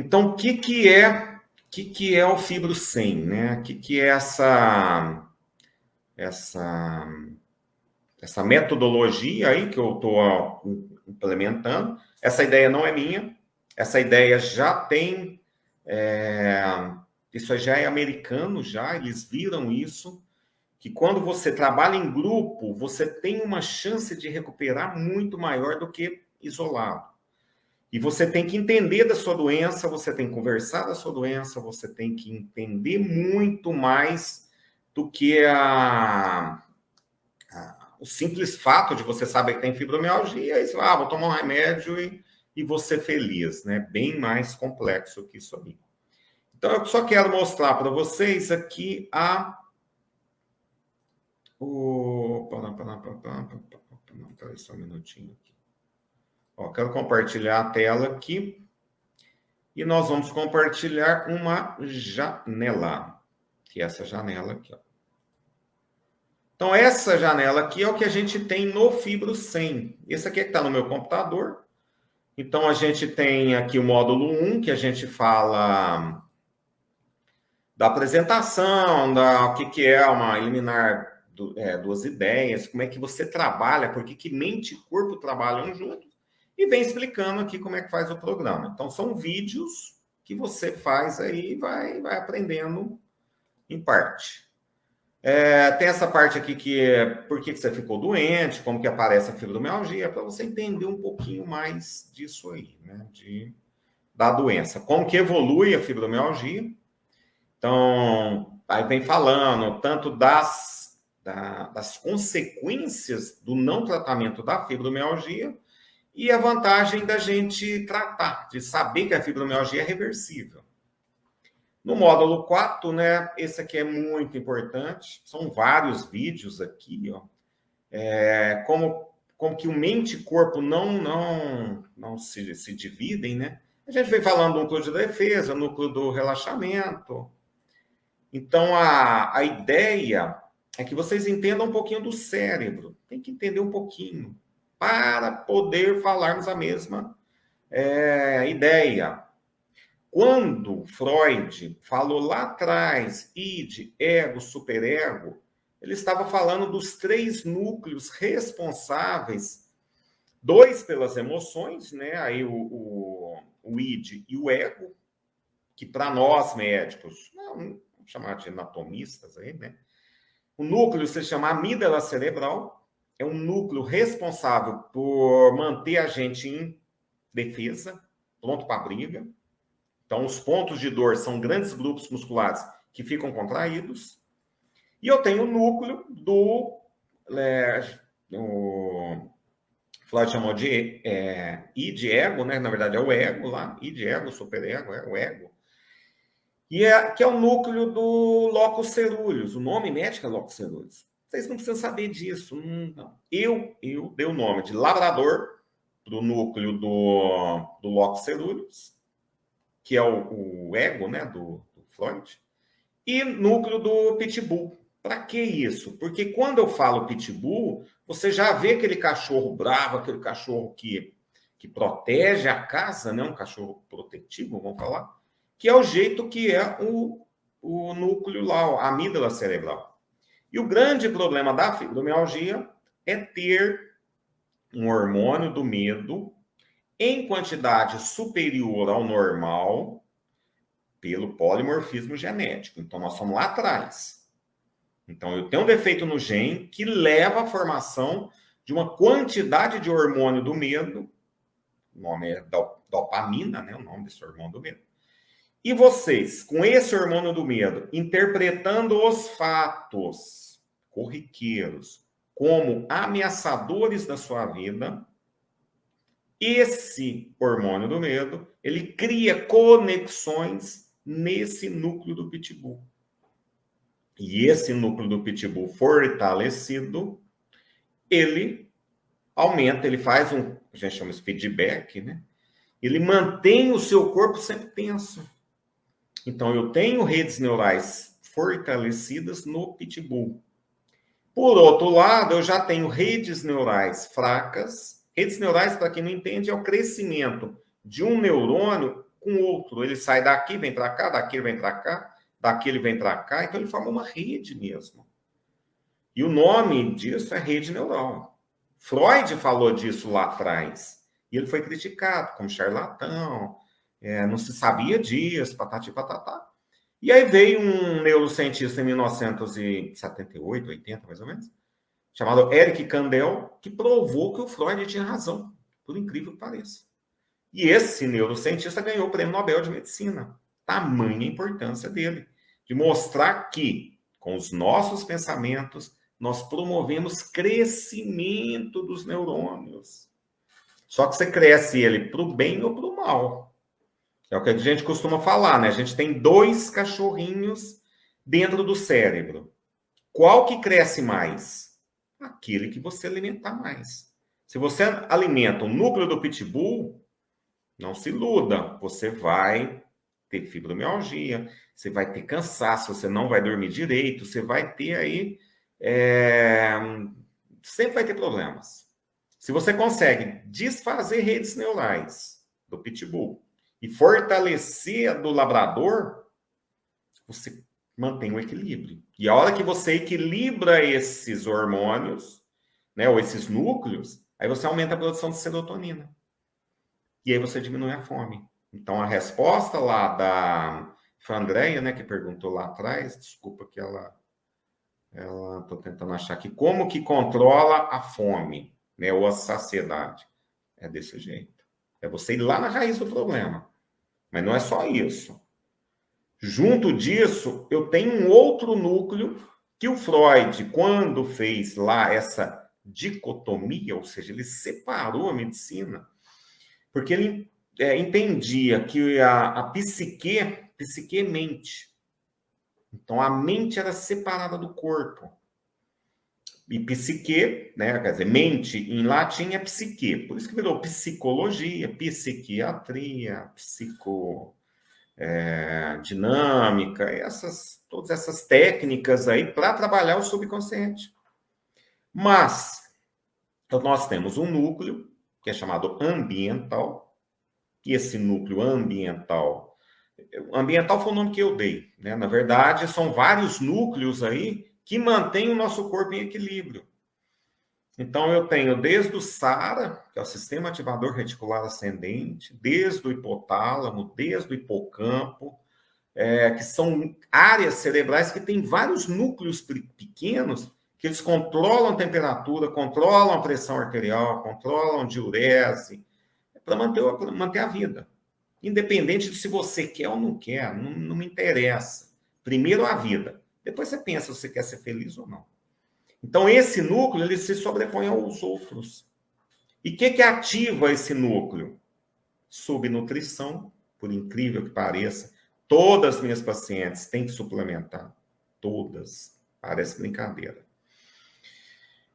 Então, o que que é o Fibro 100, né? O que é essa metodologia aí que eu estou implementando? Essa ideia não é minha. Essa ideia já tem... isso já é americano, já. Eles viram isso. Que quando você trabalha em grupo, você tem uma chance de recuperar muito maior do que isolado. E você tem que entender da sua doença, você tem que conversar da sua doença, você tem que entender muito mais do que o simples fato de você saber que tem fibromialgia, e você vai, vou tomar um remédio e vou ser feliz, né? Bem mais complexo que isso aí. Então, eu só quero mostrar para vocês aqui Peraí só um minutinho aqui. Ó, quero compartilhar a tela aqui. E nós vamos compartilhar uma janela. Que é essa janela aqui, ó. Então, essa janela aqui é o que a gente tem no Fibro 100. Esse aqui é que está no meu computador. Então, a gente tem aqui o módulo 1, que a gente fala da apresentação, o que é uma eliminar duas ideias, como é que você trabalha, por que mente e corpo trabalham juntos, e vem explicando aqui como é que faz o programa. Então, são vídeos que você faz aí e vai aprendendo em parte. Tem essa parte aqui que é por que você ficou doente, como que aparece a fibromialgia, para você entender um pouquinho mais disso aí, né? Da doença. Como que evolui a fibromialgia. Então, aí vem falando tanto das consequências do não tratamento da fibromialgia e a vantagem da gente tratar, de saber que a fibromialgia é reversível. No módulo 4, né, esse aqui é muito importante, são vários vídeos aqui, ó, como que o mente e corpo não se dividem, né? A gente vem falando do núcleo de defesa, núcleo do relaxamento. Então, a ideia é que vocês entendam um pouquinho do cérebro. Tem que entender um pouquinho para poder falarmos a mesma ideia. Quando Freud falou lá atrás, id, ego, superego, ele estava falando dos 3 núcleos responsáveis, 2 pelas emoções, né? Aí o id e o ego, que para nós médicos, vamos chamar de anatomistas aí, né? O núcleo se chama amígdala cerebral, é um núcleo responsável por manter a gente em defesa, pronto para a briga. Então, os pontos de dor são grandes grupos musculares que ficam contraídos. E eu tenho o núcleo o Freud chamou de id, ego, né? Na verdade, é o ego lá, id, ego, superego, é o ego. Que é o núcleo do locus ceruleus. O nome médico é locus ceruleus. Vocês não precisam saber disso. Não. Eu dei o nome de labrador para o núcleo do locus ceruleus, que é o ego, né, do Freud, e núcleo do pitbull. Para que isso? Porque quando eu falo pitbull, você já vê aquele cachorro bravo, aquele cachorro que protege a casa, né, um cachorro protetivo, vamos falar, que é o jeito que é o núcleo lá, a amígdala cerebral. E o grande problema da fibromialgia é ter um hormônio do medo em quantidade superior ao normal pelo polimorfismo genético. Então, nós somos lá atrás. Então, eu tenho um defeito no gene que leva à formação de uma quantidade de hormônio do medo, o nome é dopamina, né? O nome desse hormônio do medo. E vocês, com esse hormônio do medo, interpretando os fatos corriqueiros como ameaçadores da sua vida, esse hormônio do medo, ele cria conexões nesse núcleo do pitbull. E esse núcleo do pitbull fortalecido, ele aumenta, ele faz a gente chama de feedback, né? Ele mantém o seu corpo sempre tenso. Então, eu tenho redes neurais fortalecidas no pitbull. Por outro lado, eu já tenho redes neurais fracas. Redes neurais, para quem não entende, é o crescimento de um neurônio com o outro. Ele sai daqui, vem para cá, daqui ele vem para cá, daqui ele vem para cá. Então, ele forma uma rede mesmo. E o nome disso é rede neural. Freud falou disso lá atrás. E ele foi criticado como charlatão, não se sabia disso, patati patatá. E aí veio um neurocientista em 1978, 80 mais ou menos, chamado Eric Kandel, que provou que o Freud tinha razão, por incrível que pareça. E esse neurocientista ganhou o Prêmio Nobel de Medicina. Tamanha importância dele, de mostrar que, com os nossos pensamentos, nós promovemos crescimento dos neurônios. Só que você cresce ele para o bem ou para o mal. É o que a gente costuma falar, né? A gente tem 2 cachorrinhos dentro do cérebro. Qual que cresce mais? Aquele que você alimentar mais. Se você alimenta o núcleo do pitbull, não se iluda, você vai ter fibromialgia, você vai ter cansaço, você não vai dormir direito, você vai ter aí... sempre vai ter problemas. Se você consegue desfazer redes neurais do pitbull e fortalecer a do labrador, você mantém o equilíbrio. E a hora que você equilibra esses hormônios, né, ou esses núcleos, aí você aumenta a produção de serotonina. E aí você diminui a fome. Então, a resposta lá foi a Andréia, né, que perguntou lá atrás, desculpa que ela estou tentando achar aqui, como que controla a fome, né, ou a saciedade? É desse jeito. É você ir lá na raiz do problema. Mas não é só isso. Junto disso, eu tenho um outro núcleo que o Freud, quando fez lá essa dicotomia, ou seja, ele separou a medicina, porque ele entendia que a psique é mente. Então, a mente era separada do corpo. E psique, né, quer dizer, mente em latim é psique. Por isso que virou psicologia, psiquiatria, psicodinâmica, todas essas técnicas aí para trabalhar o subconsciente. Mas, então nós temos um núcleo, que é chamado ambiental, e esse núcleo ambiental foi o nome que eu dei, né? Na verdade, são vários núcleos aí que mantêm o nosso corpo em equilíbrio. Então, eu tenho desde o SARA, que é o Sistema Ativador Reticular Ascendente, desde o hipotálamo, desde o hipocampo, que são áreas cerebrais que têm vários núcleos pequenos que eles controlam a temperatura, controlam a pressão arterial, controlam a diurese, para manter a vida. Independente de se você quer ou não quer, não me interessa. Primeiro a vida. Depois você pensa se você quer ser feliz ou não. Então, esse núcleo, ele se sobrepõe aos outros. E o que ativa esse núcleo? Subnutrição, por incrível que pareça. Todas as minhas pacientes têm que suplementar. Todas. Parece brincadeira.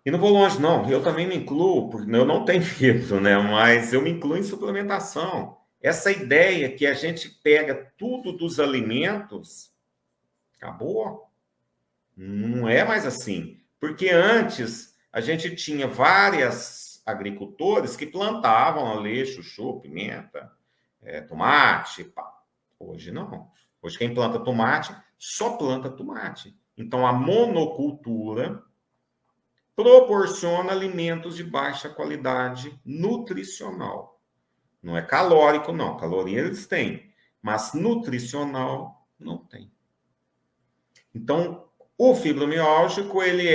E não vou longe, não. Eu também me incluo, porque eu não tenho filtro, né? Mas eu me incluo em suplementação. Essa ideia que a gente pega tudo dos alimentos, acabou. Não é mais assim. Porque antes a gente tinha vários agricultores que plantavam ali chuchu, pimenta, tomate. Pá. Hoje não. Hoje quem planta tomate só planta tomate. Então a monocultura proporciona alimentos de baixa qualidade nutricional. Não é calórico, não. Caloria eles têm. Mas nutricional não tem. Então, o fibromialgico, ele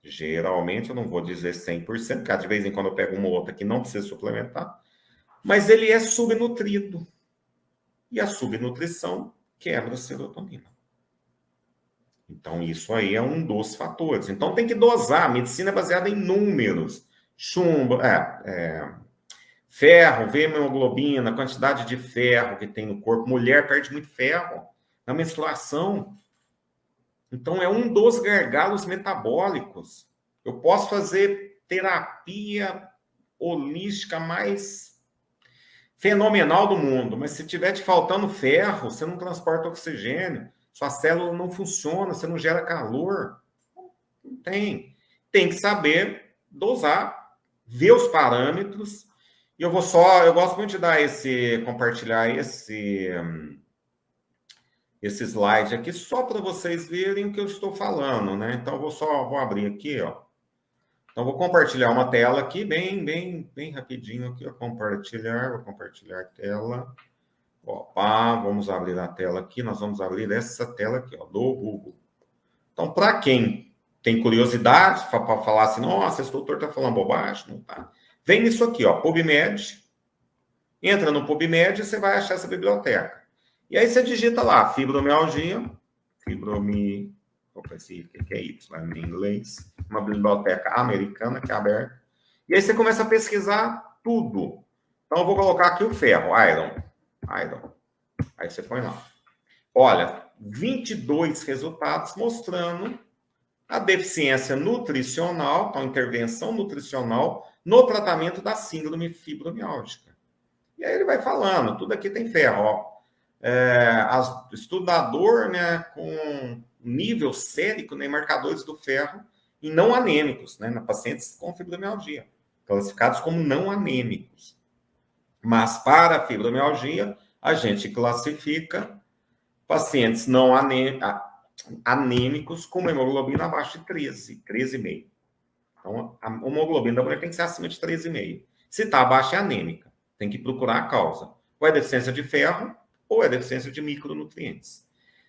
geralmente, eu não vou dizer 100%, porque de vez em quando eu pego uma ou outra que não precisa suplementar, mas ele é subnutrido. E a subnutrição quebra a serotonina. Então, isso aí é um dos fatores. Então, tem que dosar. A medicina é baseada em números. Chumbo, ferro, hemoglobina, quantidade de ferro que tem no corpo. Mulher perde muito ferro na menstruação. Então, é um dos gargalos metabólicos. Eu posso fazer terapia holística mais fenomenal do mundo, mas se tiver te faltando ferro, você não transporta oxigênio, sua célula não funciona, você não gera calor. Não tem. Tem que saber dosar, ver os parâmetros eu gosto muito de dar compartilhar esse slide aqui só para vocês verem o que eu estou falando, né? Então, vou abrir aqui, ó. Então, vou compartilhar uma tela aqui, bem rapidinho aqui, ó. Vou compartilhar a tela. Opa, vamos abrir a tela aqui, nós vamos abrir essa tela aqui, ó, do Google. Então, para quem tem curiosidade, para falar assim, nossa, esse doutor está falando bobagem, não tá? Vem nisso aqui, ó, PubMed. Entra no PubMed e você vai achar essa biblioteca. E aí você digita lá, fibromialgia, opa, esse que é Y em inglês, uma biblioteca americana que é aberta. E aí você começa a pesquisar tudo. Então eu vou colocar aqui o ferro, iron. Aí você põe lá. Olha, 22 resultados mostrando a deficiência nutricional, então intervenção nutricional no tratamento da síndrome fibromialgica. E aí ele vai falando, tudo aqui tem ferro, ó. Estudador, né, com nível sérico, né, marcadores do ferro e não anêmicos, né, na pacientes com fibromialgia, classificados como não anêmicos. Mas para a fibromialgia, a gente classifica pacientes não anêmicos com hemoglobina abaixo de 13,5. Então, a hemoglobina da mulher tem que ser acima de 13,5. Se está abaixo, é anêmica. Tem que procurar a causa. Ou é deficiência de ferro, ou é deficiência de micronutrientes.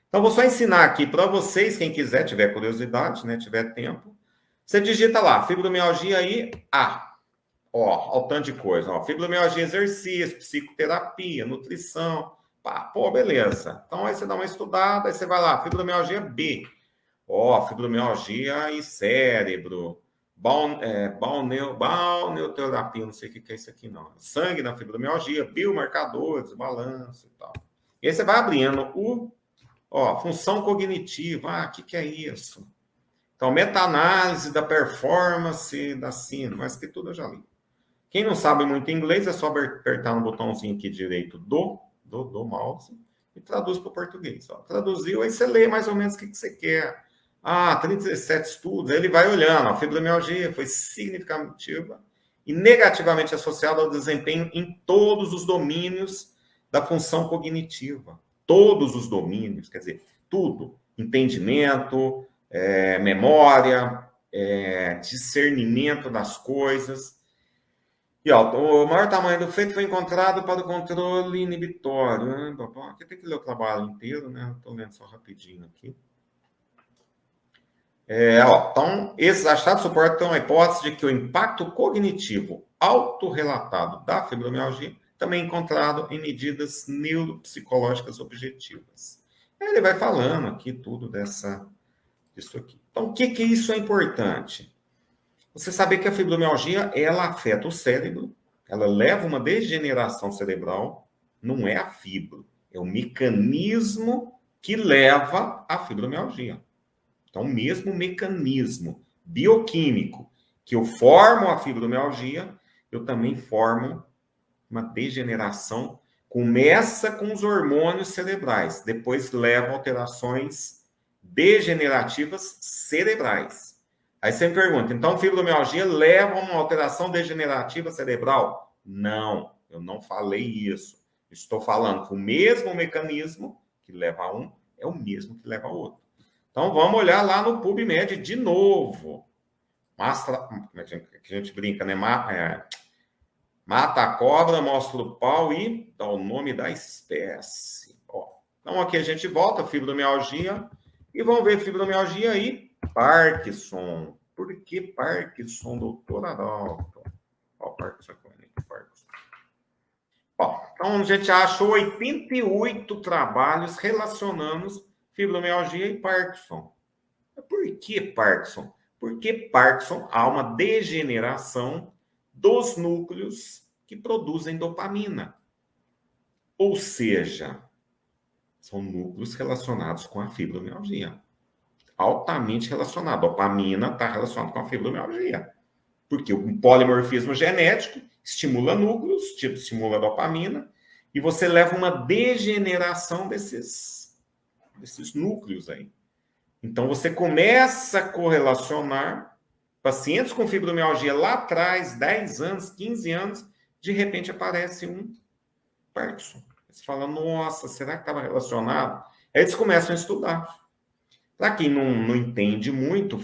Então, vou só ensinar aqui para vocês, quem quiser, tiver curiosidade, né, tiver tempo. Você digita lá, fibromialgia aí, ó, o tanto de coisa. Ó, fibromialgia, exercício, psicoterapia, nutrição. Pô, beleza. Então, aí você dá uma estudada, aí você vai lá, fibromialgia B. Ó, fibromialgia e cérebro. Balneoterapia, não sei o que é isso aqui, não. Sangue na fibromialgia, biomarcadores, balanço e tal. E aí você vai abrindo função cognitiva. O que é isso? Então, meta-análise da performance da síndrome, mas que tudo eu já li. Quem não sabe muito inglês, é só apertar no botãozinho aqui direito do mouse e traduz para o português. Ó. Traduziu, aí você lê mais ou menos o que você quer. 37 estudos, aí ele vai olhando. A fibromialgia foi significativa e negativamente associada ao desempenho em todos os domínios da função cognitiva. Todos os domínios, quer dizer, tudo. Entendimento, memória, discernimento das coisas. E ó, o maior tamanho do feito foi encontrado para o controle inibitório. Aqui tem que ler o trabalho inteiro, né? Estou lendo só rapidinho aqui. Então, esses achados suportam a hipótese de que o impacto cognitivo autorrelatado da fibromialgia também é encontrado em medidas neuropsicológicas objetivas. Ele vai falando aqui tudo disso aqui. Então, o que isso é importante? Você saber que a fibromialgia, ela afeta o cérebro, ela leva uma degeneração cerebral, não é a fibro, é o mecanismo que leva à fibromialgia. Então, o mesmo mecanismo bioquímico que eu formo a fibromialgia, eu também formo uma degeneração. Começa com os hormônios cerebrais, depois leva a alterações degenerativas cerebrais. Aí você me pergunta, então fibromialgia leva a uma alteração degenerativa cerebral? Não, eu não falei isso. Estou falando que o mesmo mecanismo que leva a um é o mesmo que leva a outro. Então vamos olhar lá no PubMed de novo. A gente brinca, né? Mata a cobra, mostra o pau e dá o nome da espécie. Então aqui a gente volta, fibromialgia, e vamos ver fibromialgia e Parkinson. Por que Parkinson, doutor Adalto? Parkinson. Então a gente achou 88 trabalhos relacionando fibromialgia e Parkinson. Por que Parkinson? Porque Parkinson há uma degeneração dos núcleos que produzem dopamina. Ou seja, são núcleos relacionados com a fibromialgia. Altamente relacionado. A dopamina está relacionada com a fibromialgia. Porque o polimorfismo genético estimula núcleos, estimula a dopamina, e você leva uma degeneração desses núcleos aí. Então, você começa a correlacionar pacientes com fibromialgia lá atrás, 10 anos, 15 anos, de repente aparece um Parkinson. Eles falam, nossa, será que estava relacionado? Aí eles começam a estudar. Para quem não entende muito,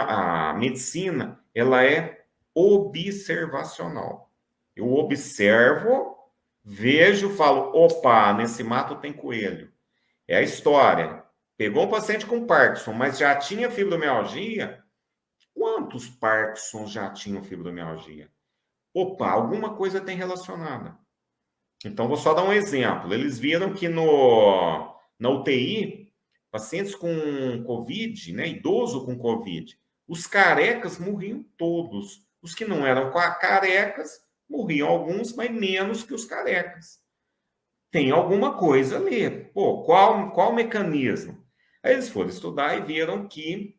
a medicina, ela é observacional. Eu observo, vejo, falo, opa, nesse mato tem coelho. É a história. Pegou um paciente com Parkinson, mas já tinha fibromialgia. Quantos Parkinson já tinham fibromialgia? Opa, alguma coisa tem relacionada. Então, vou só dar um exemplo. Eles viram que na UTI, pacientes com Covid, né, idoso com Covid, os carecas morriam todos. Os que não eram carecas, morriam alguns, mas menos que os carecas. Tem alguma coisa ali. Pô, qual mecanismo? Aí eles foram estudar e viram que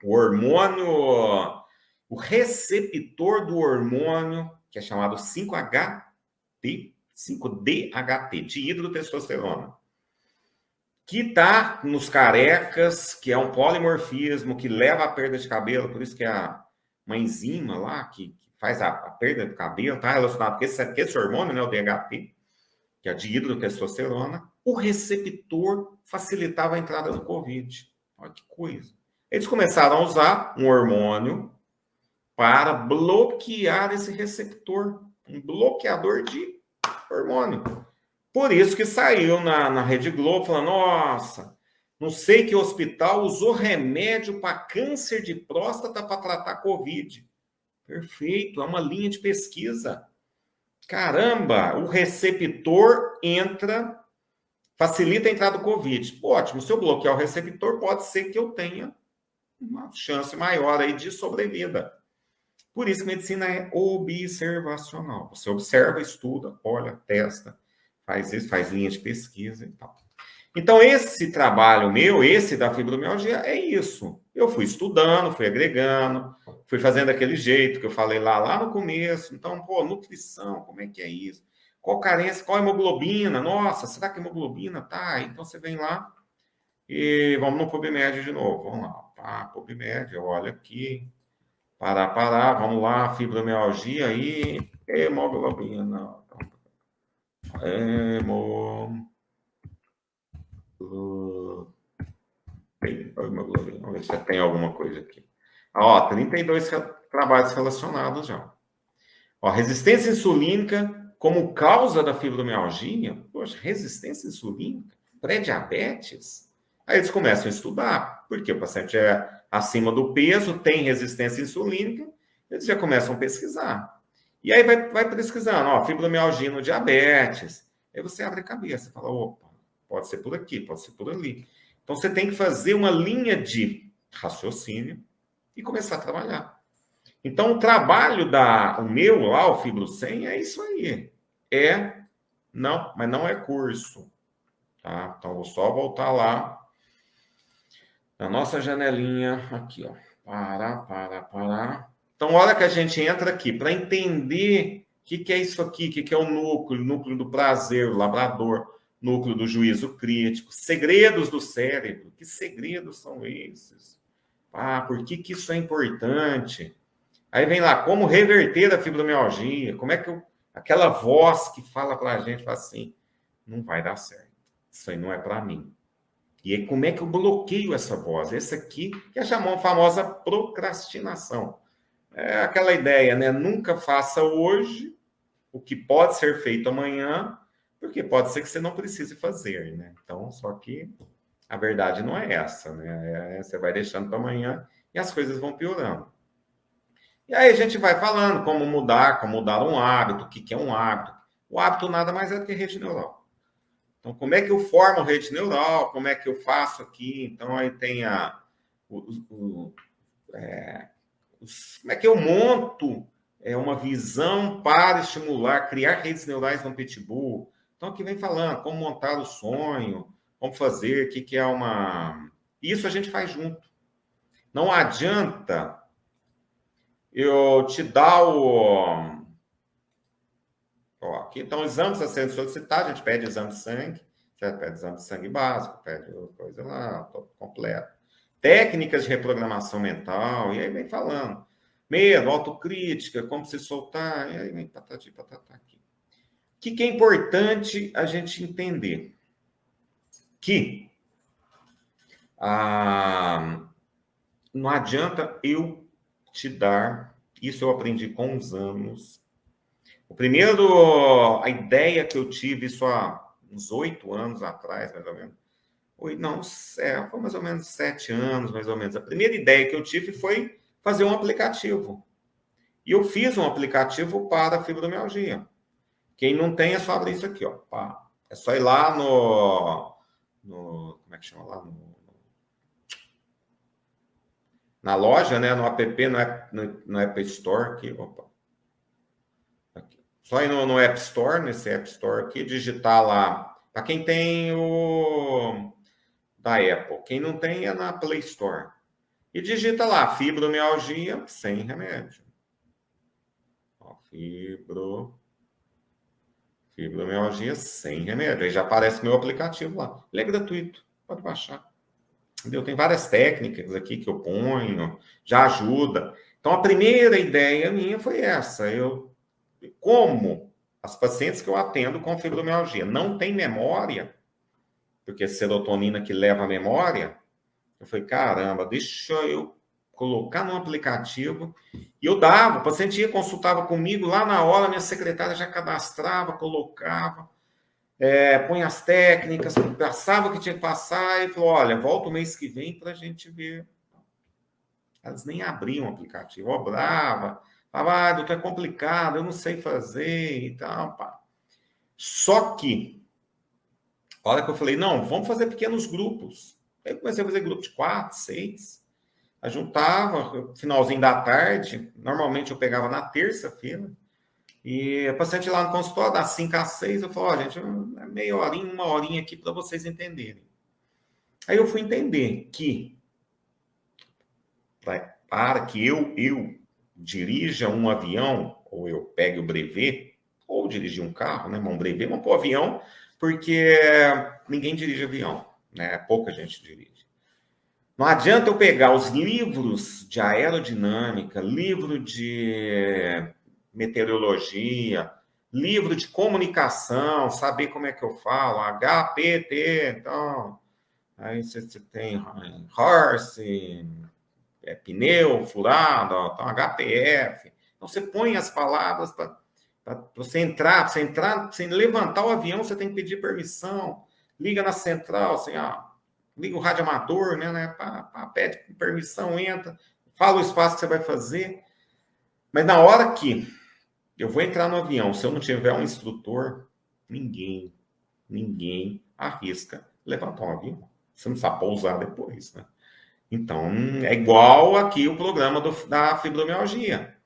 o hormônio, o receptor do hormônio, que é chamado 5-HT, 5-DHT, dihidrotestosterona, que está nos carecas, que é um polimorfismo, que leva à perda de cabelo, por isso que uma enzima lá, que faz a perda de cabelo, está relacionado com esse hormônio, né, o DHT, que é a dihidrotestosterona, o receptor facilitava a entrada do Covid. Olha que coisa. Eles começaram a usar um hormônio para bloquear esse receptor, um bloqueador de hormônio. Por isso que saiu na Rede Globo falando, nossa, não sei que hospital usou remédio para câncer de próstata para tratar Covid. Perfeito, é uma linha de pesquisa. Caramba, o receptor entra, facilita a entrada do Covid. Ótimo, se eu bloquear o receptor, pode ser que eu tenha uma chance maior aí de sobrevida. Por isso que medicina é observacional. Você observa, estuda, olha, testa, faz isso, faz linha de pesquisa e tal. Então, esse trabalho meu, esse da fibromialgia, é isso. Eu fui estudando, fui agregando, fui fazendo daquele jeito que eu falei lá no começo. Então, pô, nutrição, como é que é isso? Qual carência, qual hemoglobina? Nossa, será que hemoglobina? Tá, então você vem lá e vamos no PubMed de novo. Vamos lá, pá, PubMed, olha aqui. Parar, vamos lá, fibromialgia e hemoglobina. Hemoglobina. Vamos ver se tem alguma coisa aqui. Ó, 32 trabalhos relacionados já. Ó, resistência insulínica como causa da fibromialgia. Poxa, resistência insulínica? Pré-diabetes? Aí eles começam a estudar, porque o paciente é acima do peso, tem resistência insulínica, eles já começam a pesquisar. E aí vai pesquisando, ó, fibromialgia no diabetes. Aí você abre a cabeça, fala, opa, pode ser por aqui, pode ser por ali. Então você tem que fazer uma linha de raciocínio e começar a trabalhar. Então o trabalho o meu lá, o Fibro 100, é isso aí. Não, mas não é curso. Tá? Então vou só voltar lá na nossa janelinha, aqui, ó. Parar. Então, olha que a gente entra aqui para entender o que é isso aqui, o que é o núcleo do prazer, o labrador, núcleo do juízo crítico, segredos do cérebro. Que segredos são esses? Por que isso é importante? Aí vem lá, como reverter a fibromialgia? Como é que aquela voz que fala para a gente, fala assim, não vai dar certo. Isso aí não é para mim. E aí, como é que eu bloqueio essa voz? Esse aqui, que é a famosa procrastinação. É aquela ideia, né? Nunca faça hoje o que pode ser feito amanhã, porque pode ser que você não precise fazer, né? Então, só que a verdade não é essa, né? Você vai deixando para amanhã e as coisas vão piorando. E aí a gente vai falando como mudar um hábito, o que é um hábito. O hábito nada mais é do que rede neural. Então, como é que eu formo rede neural? Como é que eu faço aqui? Então, aí tem como é que eu monto uma visão para estimular, criar redes neurais no pitbull. Então, aqui vem falando como montar o sonho, como fazer, o que é uma... Isso a gente faz junto. Não adianta eu te dar o... Ó, aqui estão exames a serem solicitados, a gente pede exame de sangue, pede exame de sangue básico, pede coisa lá, todo completo. Técnicas de reprogramação mental, e aí vem falando. Medo, autocrítica, como se soltar, e aí vem patati patatá aqui. O que é importante a gente entender? Que não adianta eu te dar, isso eu aprendi com os anos. A ideia que eu tive, isso há uns 8 anos atrás, mais ou menos. Foi mais ou menos 7 anos, mais ou menos. A primeira ideia que eu tive foi fazer um aplicativo. E eu fiz um aplicativo para fibromialgia. Quem não tem é só abrir isso aqui, ó. Pá. É só ir lá como é que chama lá? Na loja, né? No app, no App Store aqui. Opa. Aqui. Só ir no App Store, nesse App Store aqui, digitar lá. Para quem tem o da Apple. Quem não tem é na Play Store. E digita lá, fibromialgia sem remédio. Ó, fibromialgia sem remédio. Aí já aparece meu aplicativo lá. Ele é gratuito, pode baixar. Entendeu? Tem várias técnicas aqui que eu ponho, já ajuda. Então, a primeira ideia minha foi essa. Como as pacientes que eu atendo com fibromialgia não têm memória, porque é serotonina que leva a memória, eu falei, caramba, deixa eu colocar no aplicativo. E eu dava, o paciente ia, consultava comigo, lá na hora, minha secretária já cadastrava, colocava, põe as técnicas, passava o que tinha que passar, e falou, olha, volta o mês que vem para a gente ver. Elas nem abriam o aplicativo, obrava, falava, doutor, é complicado, eu não sei fazer e tal, pá. Só que, a hora que eu falei, não, vamos fazer pequenos grupos. Aí eu comecei a fazer grupo de 4, 6. Eu juntava, finalzinho da tarde, normalmente eu pegava na terça-feira, e a paciente lá no consultório, das 5 às 6, eu falava, gente, meia horinha, 1 horinha aqui para vocês entenderem. Aí eu fui entender que, para que eu dirija um avião, ou eu pegue o brevet, ou dirigir um carro, né, um brevet, vamos pôr avião, porque ninguém dirige avião, né, pouca gente dirige. Não adianta eu pegar os livros de aerodinâmica, livro de meteorologia, livro de comunicação, saber como é que eu falo, HPT, então, aí você tem horse, pneu furado, então, HPF. Então, você põe as palavras para você entrar, sem levantar o avião, você tem que pedir permissão, liga na central, assim, liga o rádio amador, né, pede permissão, entra, fala o espaço que você vai fazer. Mas na hora que eu vou entrar no avião, se eu não tiver um instrutor, ninguém arrisca levantar um avião. Você não sabe pousar depois, né? Então, é igual aqui o programa da fibromialgia.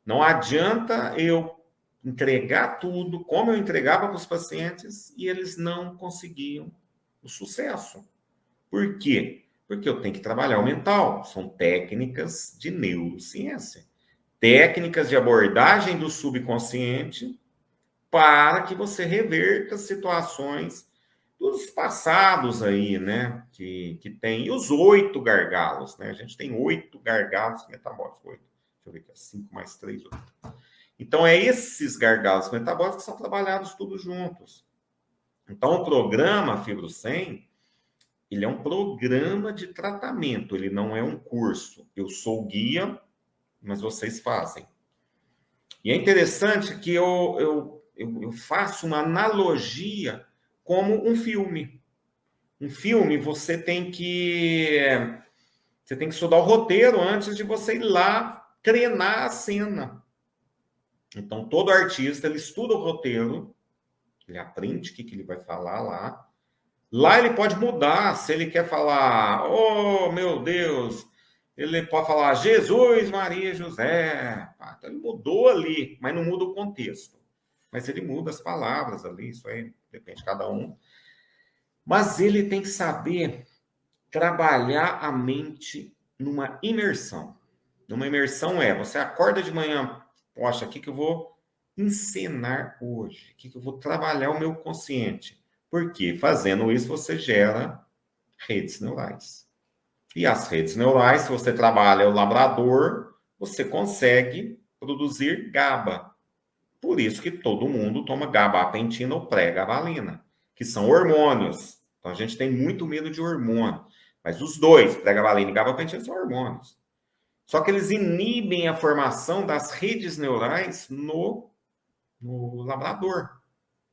Não adianta eu entregar tudo como eu entregava para os pacientes e eles não conseguiam o sucesso. Por quê? Porque eu tenho que trabalhar o mental. São técnicas de neurociência. Técnicas de abordagem do subconsciente para que você reverta situações dos passados aí, né? Que tem. E os 8 gargalos, né? A gente tem 8 gargalos metabólicos. 8. Deixa eu ver aqui. 5 mais 3, 8. Então, esses gargalos metabólicos que são trabalhados todos juntos. Então, o programa Fibro 100, ele é um programa de tratamento, ele não é um curso. Eu sou o guia, mas vocês fazem. E é interessante que eu faço uma analogia como um filme. Um filme, você tem que estudar o roteiro antes de você ir lá treinar a cena. Então, todo artista, ele estuda o roteiro, ele aprende o que ele vai falar lá. Lá ele pode mudar, se ele quer falar, oh, meu Deus, ele pode falar Jesus, Maria, José. Então ele mudou ali, mas não muda o contexto. Mas ele muda as palavras ali, isso aí depende de cada um. Mas ele tem que saber trabalhar a mente numa imersão. Numa imersão você acorda de manhã, poxa, o que eu vou encenar hoje? O que eu vou trabalhar o meu consciente? Porque fazendo isso você gera redes neurais. E as redes neurais, se você trabalha o labrador, você consegue produzir GABA. Por isso que todo mundo toma gabapentina ou pré-gabalina, que são hormônios. Então a gente tem muito medo de hormônio. Mas os dois, pré-gabalina e gabapentina, são hormônios. Só que eles inibem a formação das redes neurais no labrador.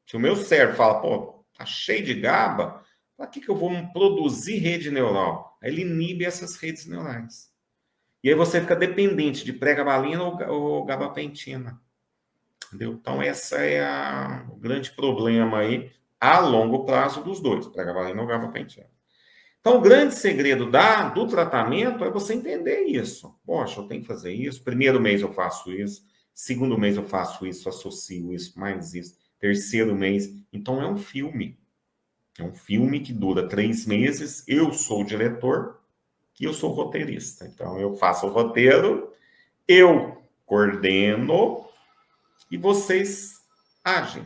Se o meu cérebro fala, pô, tá cheio de GABA, para que eu vou produzir rede neural? Aí ele inibe essas redes neurais. E aí você fica dependente de pré-gabalina ou gabapentina. Entendeu? Então, esse é o grande problema aí a longo prazo dos dois, pré-gabalina ou gabapentina. Então, o grande segredo do tratamento é você entender isso. Poxa, eu tenho que fazer isso. Primeiro mês eu faço isso. Segundo mês eu faço isso, associo isso, mais isso. Terceiro mês. Então, é um filme. É um filme que dura 3 meses. Eu sou o diretor e eu sou o roteirista. Então, eu faço o roteiro, eu coordeno e vocês agem.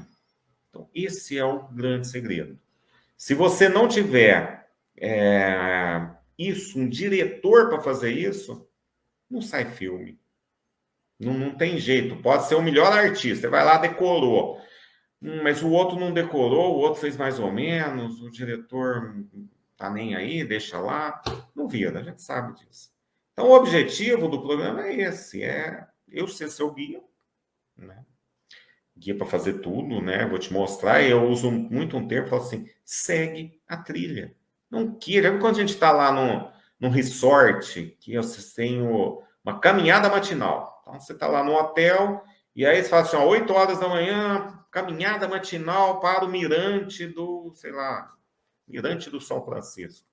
Então, esse é o grande segredo. Se você não tiver isso, um diretor para fazer isso, não sai filme. Não tem jeito. Pode ser o melhor artista. Você vai lá, decorou. Mas o outro não decorou, o outro fez mais ou menos, o diretor tá nem aí, deixa lá. Não vira, a gente sabe disso. Então, o objetivo do programa é esse, é eu ser seu guia, né? Guia para fazer tudo, né? Vou te mostrar, eu uso muito um termo, falo assim, segue a trilha. Não queira, quando a gente está lá num resort, que vocês têm uma caminhada matinal. Então, você está lá no hotel, e aí você fala assim, ó, 8 horas da manhã, caminhada matinal para o mirante do, sei lá, mirante do São Francisco.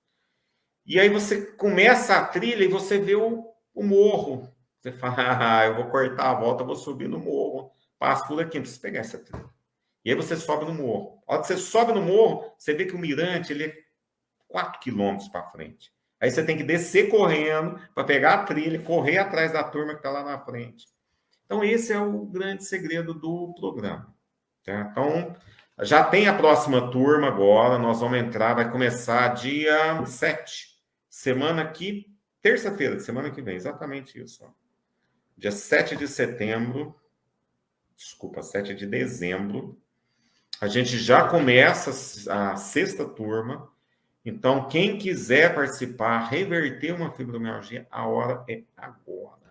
E aí você começa a trilha e você vê o morro. Você fala, eu vou cortar a volta, eu vou subir no morro. Passo por aqui, não precisa pegar essa trilha. E aí você sobe no morro. A hora que você sobe no morro, você vê que o mirante ele é 4 quilômetros para frente. Aí você tem que descer correndo para pegar a trilha, correr atrás da turma que está lá na frente. Então, esse é o grande segredo do programa. Tá? Então, já tem a próxima turma agora, nós vamos entrar, vai começar dia 7. Semana aqui, terça-feira, semana que vem, exatamente isso. Ó. Dia 7 de setembro, desculpa, 7 de dezembro, a gente já começa a 6ª turma. Então, quem quiser participar, reverter uma fibromialgia, a hora é agora.